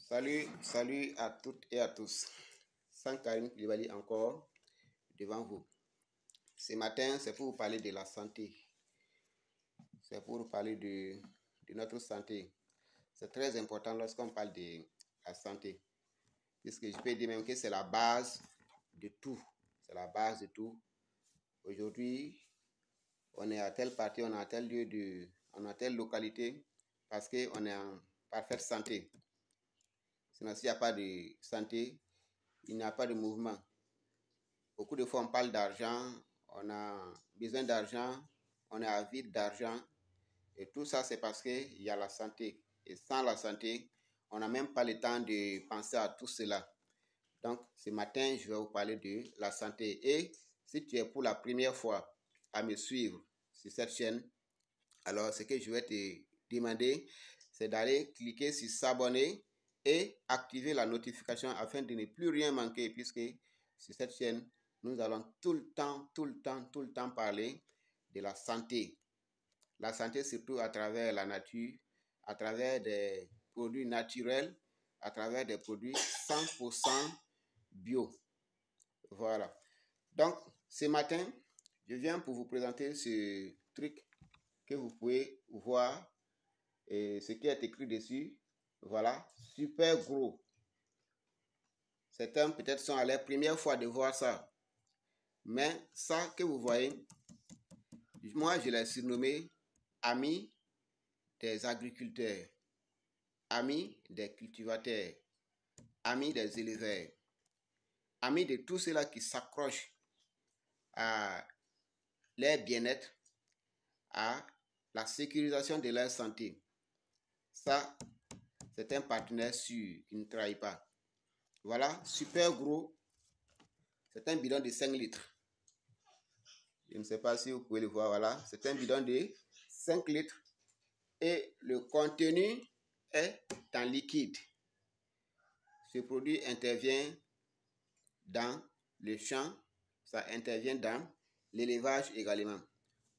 Salut à toutes et à tous. Sankarim Koulibaly encore devant vous. Ce matin, c'est pour vous parler de la santé. C'est pour vous parler de notre santé. C'est très important lorsqu'on parle de la santé. Puisque je peux dire même que c'est la base de tout. C'est la base de tout. Aujourd'hui, on est à tel parti, on est à tel lieu, on est à telle localité parce qu'on est en parfaite santé. Sinon, s'il n'y a pas de santé, il n'y a pas de mouvement. Beaucoup de fois, on parle d'argent, on a besoin d'argent, on est avide d'argent. Et tout ça, c'est parce qu'il y a la santé. Et sans la santé, on n'a même pas le temps de penser à tout cela. Donc, ce matin, je vais vous parler de la santé. Et si tu es pour la première fois à me suivre sur cette chaîne, alors ce que je vais te demander, c'est d'aller cliquer sur s'abonner et activer la notification afin de ne plus rien manquer, puisque sur cette chaîne, nous allons tout le temps parler de la santé. La santé surtout à travers la nature, à travers des produits naturels, à travers des produits 100% bio. Voilà. Donc, ce matin, je viens pour vous présenter ce truc que vous pouvez voir et ce qui est écrit dessus. Voilà, super gros. Certains peut-être sont à leur première fois de voir ça. Mais ça que vous voyez, moi je l'ai surnommé ami des agriculteurs, ami des cultivateurs, ami des éleveurs, ami de tous ceux-là qui s'accrochent à leur bien-être, à la sécurisation de leur santé. Ça, c'est un partenaire sûr qui ne trahit pas. Voilà, super gros. C'est un bidon de 5 litres. Je ne sais pas si vous pouvez le voir, voilà. C'est un bidon de 5 litres. Et le contenu est en liquide. Ce produit intervient dans le champ, ça intervient dans l'élevage également.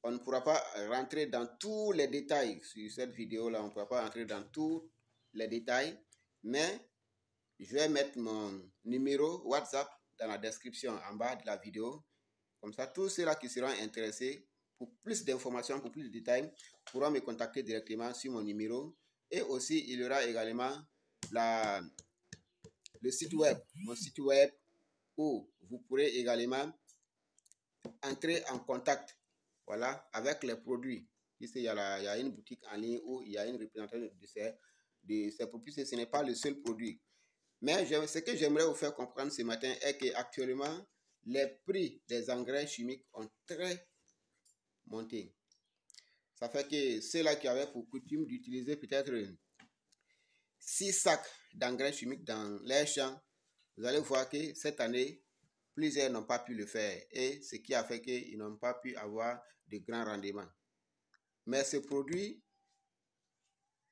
On ne pourra pas rentrer dans tous les détails sur cette vidéo-là. On ne pourra pas rentrer dans tous les détails. Mais je vais mettre mon numéro WhatsApp dans la description en bas de la vidéo. Comme ça, tous ceux-là qui seront intéressés pour plus d'informations, pour plus de détails, pourront me contacter directement sur mon numéro. Et aussi, il y aura également le site web, mon site web, où vous pourrez également entrer en contact, voilà, avec les produits. Ici, il y a une boutique en ligne où il y a une représentation de ces produits. Ce n'est pas le seul produit. Mais ce que j'aimerais vous faire comprendre ce matin est qu'actuellement, les prix des engrais chimiques ont très monté. Ça fait que ceux-là qui avaient pour coutume d'utiliser peut-être 6 sacs d'engrais chimiques dans les champs, vous allez voir que cette année, plusieurs n'ont pas pu le faire. Et ce qui a fait qu'ils n'ont pas pu avoir de grands rendements. Mais ce produit,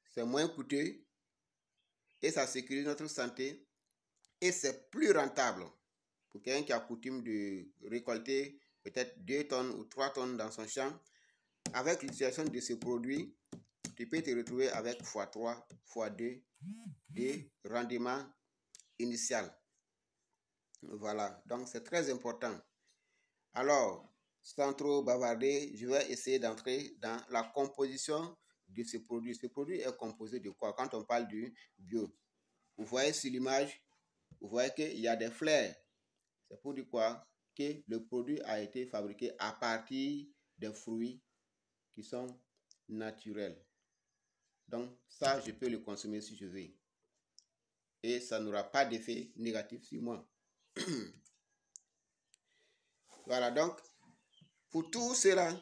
c'est moins coûteux et ça sécurise notre santé et c'est plus rentable. Pour quelqu'un qui a coutume de récolter peut-être 2 tonnes ou 3 tonnes dans son champ, avec l'utilisation de ce produit, tu peux te retrouver avec x3, x2 de rendement initial. Voilà, donc c'est très important. Alors, sans trop bavarder, je vais essayer d'entrer dans la composition de ce produit. Ce produit est composé de quoi? Quand on parle du bio, vous voyez sur l'image, vous voyez qu'il y a des fleurs. C'est pour dire quoi? Que le produit a été fabriqué à partir des fruits qui sont naturels. Donc ça, je peux le consommer si je veux. Et ça n'aura pas d'effet négatif sur moi. Voilà, donc, pour tous ceux-là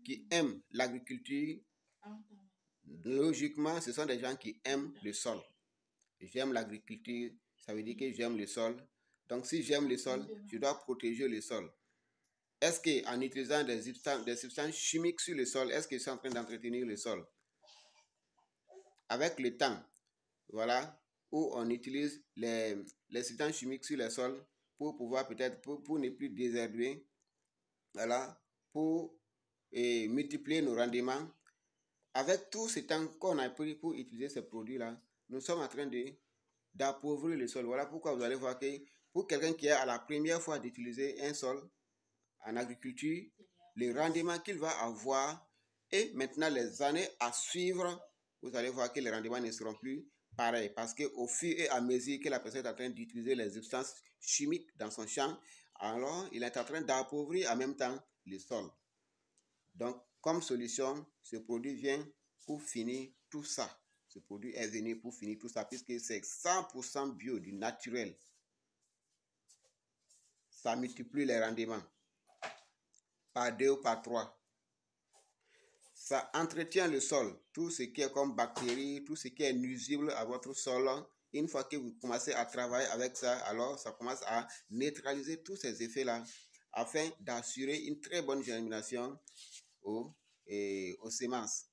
qui aiment l'agriculture, logiquement, ce sont des gens qui aiment le sol. J'aime l'agriculture, ça veut dire que j'aime le sol. Donc, si j'aime le sol, je dois protéger le sol. Est-ce qu'en utilisant des substances chimiques sur le sol, est-ce que je suis en train d'entretenir le sol? Avec le temps, voilà, où on utilise les substances chimiques sur le sol pour pouvoir peut-être, pour ne plus désherber, voilà, pour multiplier nos rendements. Avec tout ce temps qu'on a pris pour utiliser ces produits-là, nous sommes en train de d'appauvrir le sol. Voilà pourquoi vous allez voir que pour quelqu'un qui est à la première fois d'utiliser un sol en agriculture, le rendement qu'il va avoir et maintenant les années à suivre, vous allez voir que les rendements ne seront plus pareils. Parce qu'au fur et à mesure que la personne est en train d'utiliser les substances chimiques dans son champ, alors il est en train d'appauvrir en même temps le sol. Donc, comme solution, ce produit vient pour finir tout ça. Ce produit est venu pour finir tout ça, puisque c'est 100% bio, du naturel. Ça multiplie les rendements par 2 ou par 3. Ça entretient le sol, tout ce qui est comme bactéries, tout ce qui est nuisible à votre sol. Une fois que vous commencez à travailler avec ça, alors ça commence à neutraliser tous ces effets-là afin d'assurer une très bonne germination aux semences.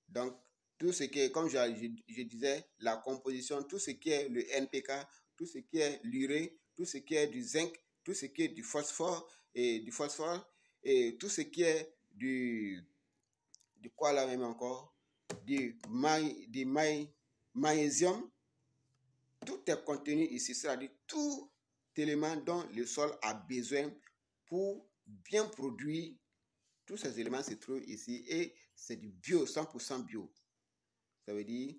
Donc, tout ce qui est, comme je disais, la composition, tout ce qui est le NPK, tout ce qui est l'urée, tout ce qui est du zinc, tout ce qui est du phosphore, et tout ce qui est du quoi là même encore, du magnésium, tout est contenu ici, c'est-à-dire tout élément dont le sol a besoin pour bien produire. Tous ces éléments se trouvent ici et c'est du bio, 100% bio. Ça veut dire,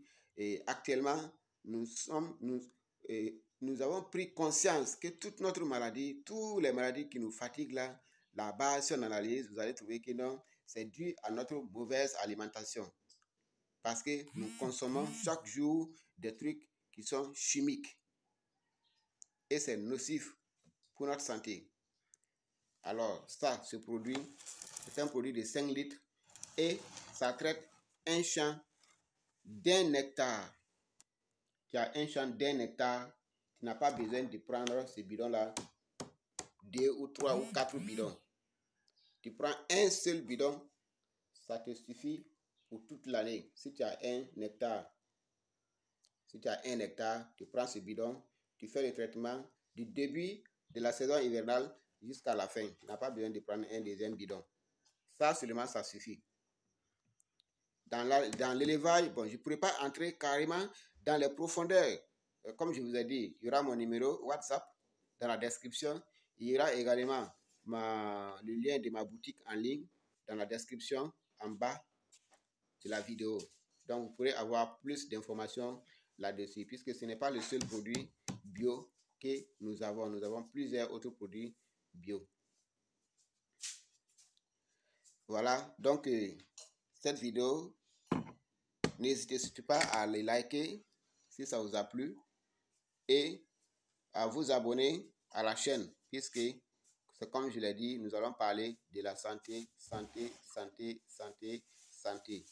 actuellement, nous avons pris conscience que toute notre maladie, toutes les maladies qui nous fatiguent là, là-bas, si on analyse, vous allez trouver que non, c'est dû à notre mauvaise alimentation. Parce que nous consommons chaque jour des trucs qui sont chimiques. Et c'est nocif pour notre santé. Alors, ça, ce produit, c'est un produit de 5 litres et ça traite un champ d'1 hectare. Tu as un champ d'1 hectare, tu n'as pas besoin de prendre ce bidon-là, 2 ou 3 ou 4 bidons. Tu prends un seul bidon, ça te suffit pour toute l'année. Si tu as 1 hectare, tu prends ce bidon, tu fais le traitement du début de la saison hivernale jusqu'à la fin. Tu n'as pas besoin de prendre un deuxième bidon. Ça seulement, ça suffit. Dans l'élevage, bon, je ne pourrais pas entrer carrément dans les profondeurs. Comme je vous ai dit, il y aura mon numéro WhatsApp dans la description. Il y aura également le lien de ma boutique en ligne dans la description en bas de la vidéo. Donc, vous pourrez avoir plus d'informations là-dessus, puisque ce n'est pas le seul produit bio que nous avons. Nous avons plusieurs autres produits bio. Voilà, donc cette vidéo, n'hésitez surtout pas à les liker si ça vous a plu et à vous abonner à la chaîne, puisque c'est comme je l'ai dit, nous allons parler de la santé, santé, santé, santé, santé.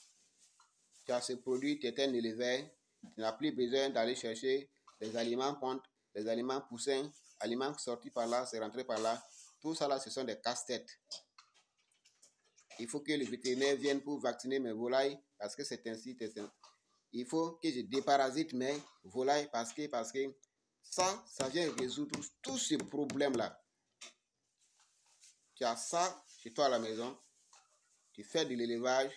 Tu as ce produit, tu es un éleveur, tu n'as plus besoin d'aller chercher les aliments pontes, les aliments poussins, aliments sortis par là, c'est rentré par là. Tout ça là, ce sont des casse-têtes. Il faut que le vétérinaire vienne pour vacciner mes volailles parce que c'est ainsi. Il faut que je déparasite mes volailles parce que ça vient résoudre tous ces problèmes-là. Tu as ça chez toi à la maison, tu fais de l'élevage.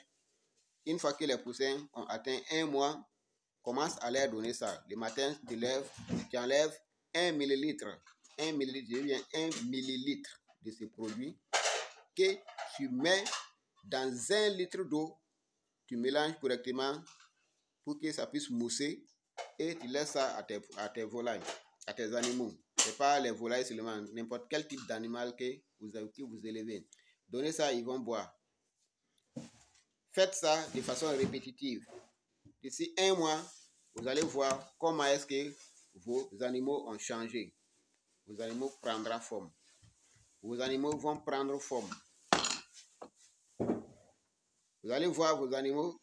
Une fois que les poussins ont atteint 1 mois, commence à leur donner ça. Le matin, tu enlèves 1 millilitre. 1 millilitre, je viens 1 millilitre de ce produit que tu mets dans 1 litre d'eau. Tu mélanges correctement pour que ça puisse mousser et tu laisses ça à tes volailles, à tes animaux. Ce n'est pas les volailles seulement, n'importe quel type d'animal que vous élevez. Donnez ça, ils vont boire. Faites ça de façon répétitive. D'ici 1 mois, vous allez voir comment est-ce que vos animaux ont changé. Vos animaux prendront forme. Vos animaux vont prendre forme. Vous allez voir vos animaux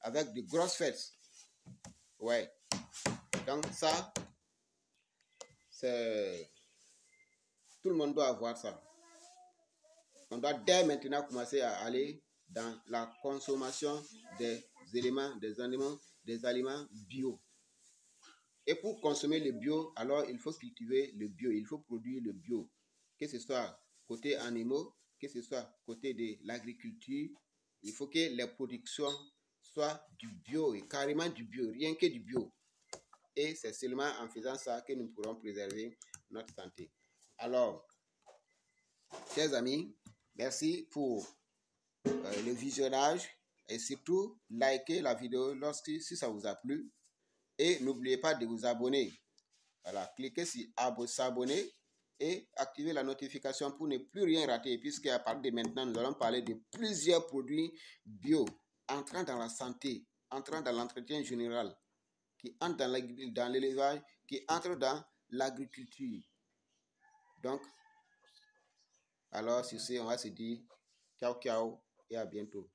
avec de grosses fesses. Ouais. Donc ça, c'est... Tout le monde doit avoir ça. On doit dès maintenant commencer à aller dans la consommation des éléments, des aliments bio. Et pour consommer le bio, alors il faut cultiver le bio, il faut produire le bio. Que ce soit côté animaux, que ce soit côté de l'agriculture, il faut que les productions soient du bio, et carrément du bio, rien que du bio. Et c'est seulement en faisant ça que nous pourrons préserver notre santé. Alors, chers amis, merci pour le visionnage et surtout likez la vidéo si ça vous a plu et n'oubliez pas de vous abonner. Voilà, cliquez sur s'abonner et activez la notification pour ne plus rien rater, puisqu'à partir de maintenant, nous allons parler de plusieurs produits bio entrant dans la santé, entrant dans l'entretien général, qui entrent dans l'élevage, qui entrent dans l'agriculture. Donc, alors sur ce, on va se dire ciao ciao et à bientôt.